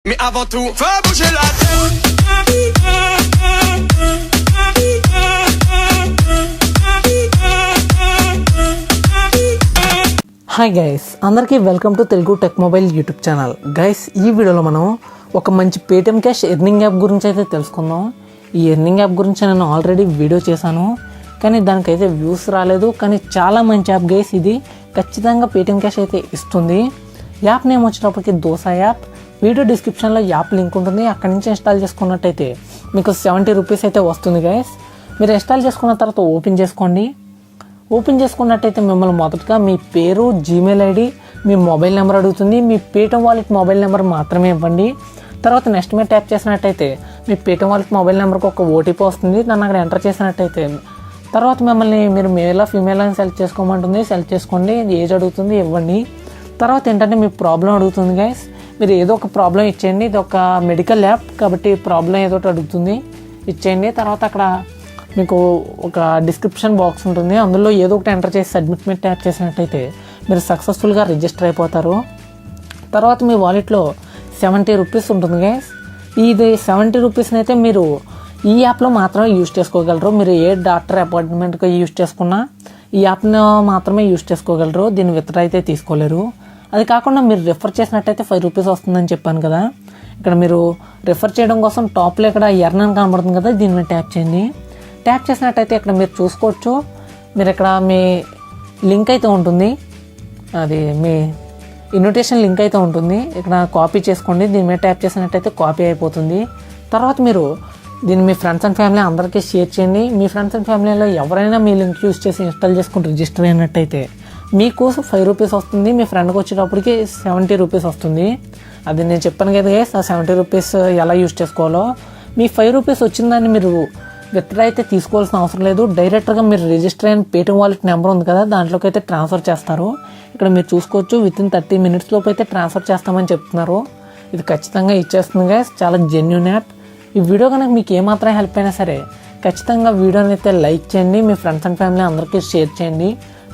Mais avant tout, faut bouger la tête. Hi guys, అందరికీ welcome to Telugu tech mobile YouTube channel. Guys, ఈ వీడియోలో మనం ఒక మంచి పేటిఎం క్యాష్ ఎర్నింగ్ యాప్ గురించి అయితే తెలుసుకుందాం. ఈ ఎర్నింగ్ యాప్ గురించి నేను ఆల్రెడీ వీడియో చేశాను, కానీ దానికైతే వ్యూస్ రాలేదు. కానీ చాలా మంచి యాప్ గైస్, ఇది ఖచ్చితంగా పేటిఎం క్యాష్ అయితే ఇస్తుంది. యాప్ నేమ్ వచ్చినప్పటికీ దోసా యాప్. వీడియో డిస్క్రిప్షన్లో యాప్ లింక్ ఉంటుంది, అక్కడి నుంచి ఇన్స్టాల్ చేసుకున్నట్టయితే మీకు 70 రూపీస్ అయితే వస్తుంది గైస్. మీరు ఇన్స్టాల్ చేసుకున్న తర్వాత ఓపెన్ చేసుకోండి. ఓపెన్ చేసుకున్నట్టయితే మిమ్మల్ని మొదటగా మీ పేరు, జీమెయిల్ ఐడి, మీ మొబైల్ నెంబర్ అడుగుతుంది. మీ పేటిఎం వాలెట్ మొబైల్ నెంబర్ మాత్రమే ఇవ్వండి. తర్వాత నెక్స్ట్ మీరు ట్యాప్ చేసినట్టయితే మీ పేటిఎం వాలెట్ మొబైల్ నెంబర్కి ఒక ఓటీపీ వస్తుంది. దాన్ని అక్కడ ఎంటర్ చేసినట్టయితే తర్వాత మిమ్మల్ని మీరు మేలా ఫీమేల్ అని సెలెక్ట్ చేసుకోమంటుంది. సెలెక్ట్ చేసుకోండి, ఏజ్ అడుగుతుంది, ఇవ్వండి. తర్వాత ఏంటంటే మీ ప్రాబ్లం అడుగుతుంది గైస్. మీరు ఏదో ఒక ప్రాబ్లం ఇచ్చేయండి. ఇది ఒక మెడికల్ యాప్ కాబట్టి ప్రాబ్లం ఏదో ఒకటి అడుగుతుంది, ఇచ్చేయండి. తర్వాత అక్కడ మీకు ఒక డిస్క్రిప్షన్ బాక్స్ ఉంటుంది, అందులో ఏదో ఒకటి ఎంటర్ చేసి సబ్మిట్ మీద ట్యాప్ చేసినట్టయితే మీరు సక్సెస్ఫుల్గా రిజిస్టర్ అయిపోతారు. తర్వాత మీ వాలెట్లో 70 రూపీస్ ఉంటుంది గైస్. ఇది 70 రూపీస్ని అయితే మీరు ఈ యాప్లో మాత్రమే యూజ్ చేసుకోగలరు. మీరు ఏ డాక్టర్ అపాయింట్మెంట్కి యూజ్ చేసుకున్నా ఈ యాప్ను మాత్రమే యూజ్ చేసుకోగలరు. దీన్ని విత్డ్రా అయితే తీసుకోలేరు. అది కాకుండా మీరు రిఫర్ చేసినట్టయితే 5 రూపీస్ వస్తుందని చెప్పాను కదా. ఇక్కడ మీరు రిఫర్ చేయడం కోసం టాప్లో ఇక్కడ ఎర్న్ అని కనబడుతుంది కదా, దీని మీద ట్యాప్ చేయండి. ట్యాప్ చేసినట్టయితే ఇక్కడ మీరు చూసుకోవచ్చు. మీరు ఇక్కడ మీ లింక్ అయితే ఉంటుంది, అది మీ ఇన్విటేషన్ లింక్ అయితే ఉంటుంది. ఇక్కడ కాపీ చేసుకోండి. దీని మీద ట్యాప్ చేసినట్టయితే కాపీ అయిపోతుంది. తర్వాత మీరు దీన్ని మీ ఫ్రెండ్స్ అండ్ ఫ్యామిలీ అందరికీ షేర్ చేయండి. మీ ఫ్రెండ్స్ అండ్ ఫ్యామిలీలో ఎవరైనా మీ లింక్ యూజ్ చేసి ఇన్స్టాల్ చేసుకుని రిజిస్టర్ అయినట్టయితే మీకు 5 రూపీస్ వస్తుంది. మీ ఫ్రెండ్కి వచ్చేటప్పటికి 70 రూపీస్ వస్తుంది. అది నేను చెప్పాను కదా గైస్, ఆ 70 రూపీస్ ఎలా యూజ్ చేసుకోవాలో. మీ 5 రూపీస్ వచ్చిందని మీరు విత్డ్రా అయితే తీసుకోవాల్సిన అవసరం లేదు. డైరెక్ట్గా మీరు రిజిస్టర్ అయిన పేటిఎం వాలెట్ నెంబర్ ఉంది కదా, దాంట్లోకి అయితే ట్రాన్స్ఫర్ చేస్తారు. ఇక్కడ మీరు చూసుకోవచ్చు, వితిన్ 30 మినిట్స్ లోపు అయితే ట్రాన్స్ఫర్ చేస్తామని చెప్తున్నారు. ఇది ఖచ్చితంగా ఇచ్చేస్తుంది గైస్, చాలా జెన్యూన్ యాప్. ఈ వీడియో కనుక మీకు ఏమాత్రం హెల్ప్ అయినా సరే ఖచ్చితంగా వీడియోని అయితే లైక్ చేయండి. మీ ఫ్రెండ్స్ అండ్ ఫ్యామిలీ అందరికీ షేర్ చేయండి.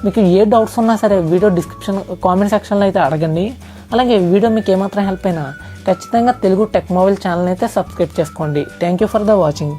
మీకు ఏ డౌట్స్ ఉన్నా సరే వీడియో డిస్క్రిప్షన్ కామెంట్ సెక్షన్లో అయితే అడగండి. అలాగే వీడియో మీకు ఏమాత్రం హెల్ప్ అయినా ఖచ్చితంగా తెలుగు టెక్ మొబైల్ ఛానల్ అయితే సబ్స్క్రైబ్ చేసుకోండి. Thank you for the watching.